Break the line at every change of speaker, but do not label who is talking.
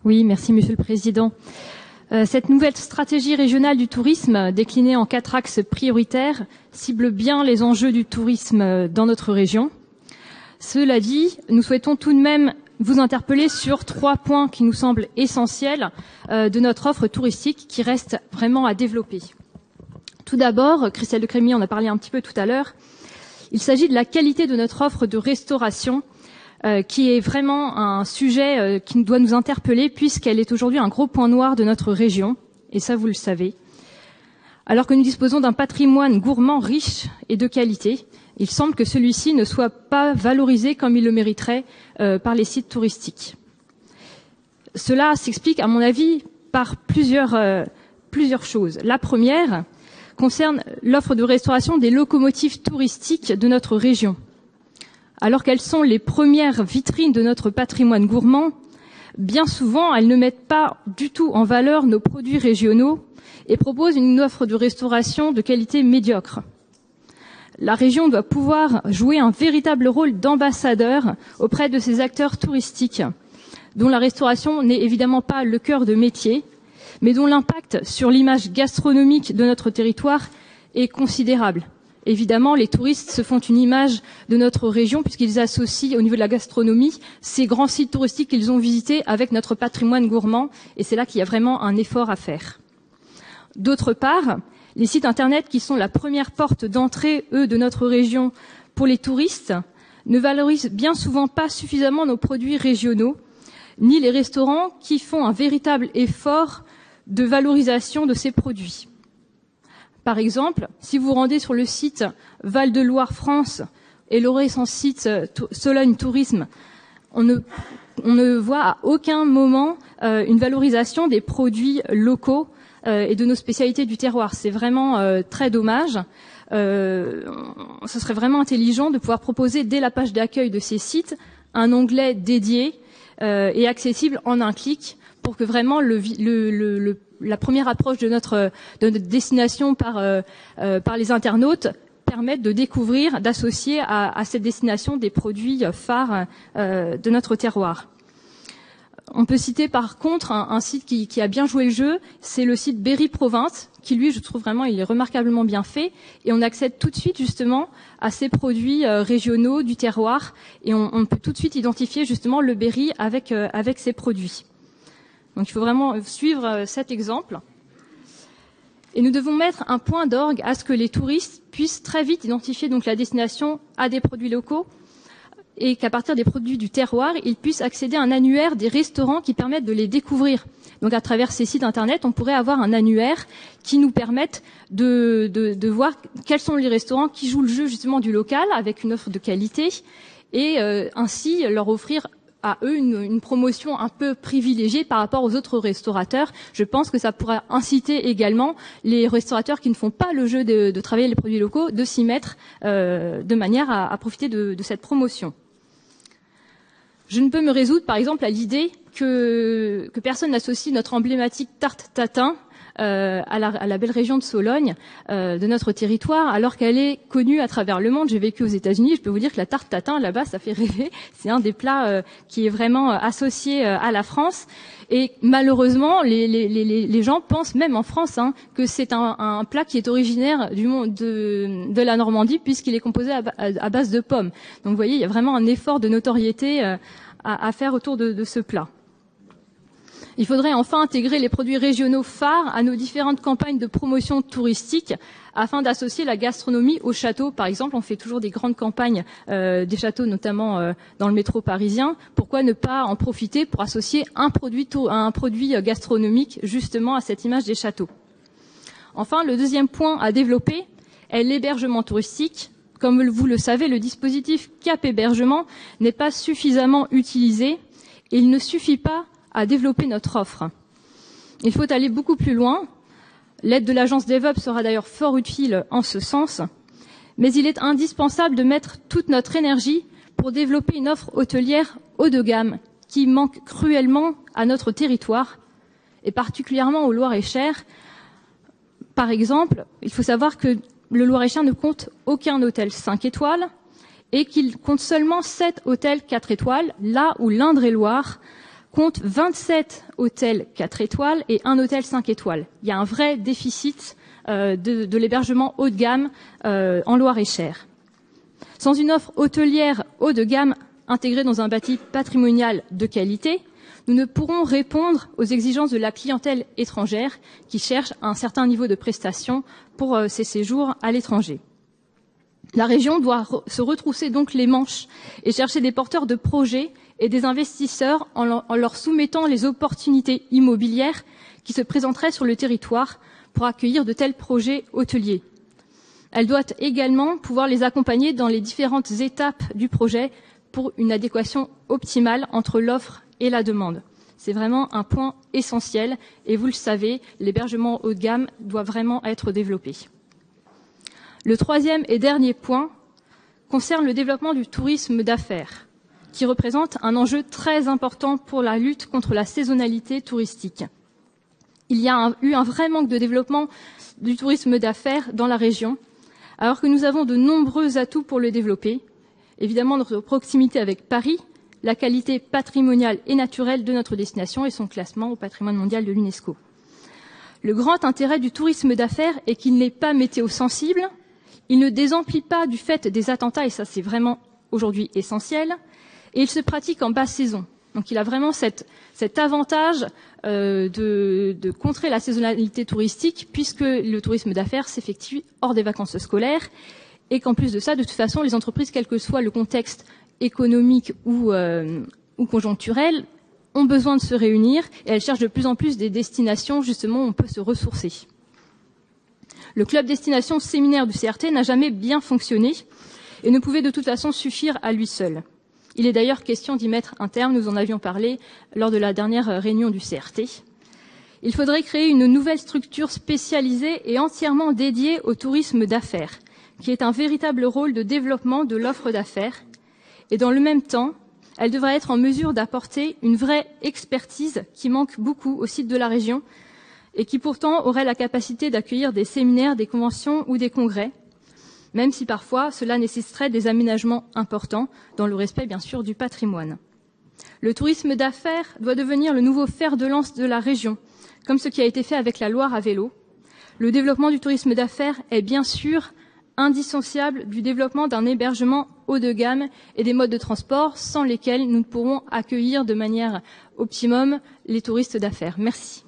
Oui, merci Monsieur le Président. Cette nouvelle stratégie régionale du tourisme, déclinée en 4 axes prioritaires, cible bien les enjeux du tourisme dans notre région. Cela dit, nous souhaitons tout de même vous interpeller sur 3 points qui nous semblent essentiels de notre offre touristique qui reste vraiment à développer. Tout d'abord, Christelle de Crémy en a parlé un petit peu tout à l'heure, il s'agit de la qualité de notre offre de restauration qui est vraiment un sujet qui doit nous interpeller puisqu'elle est aujourd'hui un gros point noir de notre région, et ça vous le savez. Alors que nous disposons d'un patrimoine gourmand riche et de qualité, il semble que celui-ci ne soit pas valorisé comme il le mériterait par les sites touristiques. Cela s'explique, à mon avis, par plusieurs choses. La première concerne l'offre de restauration des locomotives touristiques de notre région. Alors qu'elles sont les premières vitrines de notre patrimoine gourmand, bien souvent, elles ne mettent pas du tout en valeur nos produits régionaux et proposent une offre de restauration de qualité médiocre. La région doit pouvoir jouer un véritable rôle d'ambassadeur auprès de ces acteurs touristiques, dont la restauration n'est évidemment pas le cœur de métier, mais dont l'impact sur l'image gastronomique de notre territoire est considérable. Évidemment, les touristes se font une image de notre région puisqu'ils associent au niveau de la gastronomie ces grands sites touristiques qu'ils ont visités avec notre patrimoine gourmand, et c'est là qu'il y a vraiment un effort à faire. D'autre part, les sites internet qui sont la première porte d'entrée, eux, de notre région pour les touristes, ne valorisent bien souvent pas suffisamment nos produits régionaux, ni les restaurants qui font un véritable effort de valorisation de ces produits. Par exemple, si vous rendez sur le site Val de Loire France et le récent site Sologne Tourisme, on ne voit à aucun moment une valorisation des produits locaux et de nos spécialités du terroir. C'est vraiment très dommage. Ce serait vraiment intelligent de pouvoir proposer dès la page d'accueil de ces sites un onglet dédié et accessible en un clic pour que vraiment la première approche de notre destination par les internautes permette de découvrir, d'associer à cette destination des produits phares de notre terroir. On peut citer par contre un site qui a bien joué le jeu, c'est le site Berry Province, qui lui, je trouve vraiment, il est remarquablement bien fait, et on accède tout de suite justement à ces produits régionaux du terroir, et on peut tout de suite identifier justement le Berry avec ces produits. Donc il faut vraiment suivre cet exemple. Et nous devons mettre un point d'orgue à ce que les touristes puissent très vite identifier donc la destination à des produits locaux et qu'à partir des produits du terroir, ils puissent accéder à un annuaire des restaurants qui permettent de les découvrir. Donc à travers ces sites internet, on pourrait avoir un annuaire qui nous permette de voir quels sont les restaurants qui jouent le jeu justement du local avec une offre de qualité et ainsi leur offrir à eux une promotion un peu privilégiée par rapport aux autres restaurateurs. Je pense que ça pourra inciter également les restaurateurs qui ne font pas le jeu de travailler les produits locaux de s'y mettre de manière à profiter de cette promotion. Je ne peux me résoudre par exemple à l'idée que personne n'associe notre emblématique tarte tatin à la belle région de Sologne, de notre territoire, alors qu'elle est connue à travers le monde. J'ai vécu aux États-Unis, je peux vous dire que la tarte tatin, là-bas, ça fait rêver. C'est un des plats qui est vraiment associé à la France. Et malheureusement, les gens pensent, même en France, que c'est un plat qui est originaire du monde de la Normandie, puisqu'il est composé à base de pommes. Donc vous voyez, il y a vraiment un effort de notoriété à faire autour de ce plat. Il faudrait enfin intégrer les produits régionaux phares à nos différentes campagnes de promotion touristique afin d'associer la gastronomie au château. Par exemple, on fait toujours des grandes campagnes des châteaux, notamment dans le métro parisien. Pourquoi ne pas en profiter pour associer un produit gastronomique justement à cette image des châteaux? Enfin, le deuxième point à développer est l'hébergement touristique. Comme vous le savez, le dispositif Cap Hébergement n'est pas suffisamment utilisé et il ne suffit pas à développer notre offre. Il faut aller beaucoup plus loin. L'aide de l'agence DevOps sera d'ailleurs fort utile en ce sens, mais il est indispensable de mettre toute notre énergie pour développer une offre hôtelière haut de gamme qui manque cruellement à notre territoire et particulièrement au Loir-et-Cher. Par exemple, il faut savoir que le Loir-et-Cher ne compte aucun hôtel 5 étoiles et qu'il compte seulement 7 hôtels 4 étoiles, là où l'Indre-et-Loire compte 27 hôtels 4 étoiles et un hôtel 5 étoiles. Il y a un vrai déficit de l'hébergement haut de gamme en Loir-et-Cher. Sans une offre hôtelière haut de gamme intégrée dans un bâti patrimonial de qualité, nous ne pourrons répondre aux exigences de la clientèle étrangère qui cherche un certain niveau de prestation pour ses séjours à l'étranger. La région doit se retrousser donc les manches et chercher des porteurs de projets et des investisseurs en leur soumettant les opportunités immobilières qui se présenteraient sur le territoire pour accueillir de tels projets hôteliers. Elle doit également pouvoir les accompagner dans les différentes étapes du projet pour une adéquation optimale entre l'offre et la demande. C'est vraiment un point essentiel et vous le savez, l'hébergement haut de gamme doit vraiment être développé. Le troisième et dernier point concerne le développement du tourisme d'affaires, qui représente un enjeu très important pour la lutte contre la saisonnalité touristique. Il y a eu un vrai manque de développement du tourisme d'affaires dans la région, alors que nous avons de nombreux atouts pour le développer. Évidemment, notre proximité avec Paris, la qualité patrimoniale et naturelle de notre destination et son classement au patrimoine mondial de l'UNESCO. Le grand intérêt du tourisme d'affaires est qu'il n'est pas météo-sensible, il ne désemplit pas du fait des attentats, et ça c'est vraiment aujourd'hui essentiel, et il se pratique en basse saison. Donc il a vraiment cet avantage de contrer la saisonnalité touristique, puisque le tourisme d'affaires s'effectue hors des vacances scolaires, et qu'en plus de ça, de toute façon, les entreprises, quel que soit le contexte économique ou conjoncturel, ont besoin de se réunir, et elles cherchent de plus en plus des destinations justement où on peut se ressourcer. Le club destination séminaire du CRT n'a jamais bien fonctionné et ne pouvait de toute façon suffire à lui seul. Il est d'ailleurs question d'y mettre un terme, nous en avions parlé lors de la dernière réunion du CRT. Il faudrait créer une nouvelle structure spécialisée et entièrement dédiée au tourisme d'affaires, qui est un véritable rôle de développement de l'offre d'affaires. Et dans le même temps, elle devrait être en mesure d'apporter une vraie expertise qui manque beaucoup au site de la région et qui pourtant aurait la capacité d'accueillir des séminaires, des conventions ou des congrès, même si parfois cela nécessiterait des aménagements importants dans le respect bien sûr du patrimoine. Le tourisme d'affaires doit devenir le nouveau fer de lance de la région, comme ce qui a été fait avec la Loire à vélo. Le développement du tourisme d'affaires est bien sûr indissociable du développement d'un hébergement haut de gamme et des modes de transport sans lesquels nous ne pourrons accueillir de manière optimum les touristes d'affaires. Merci.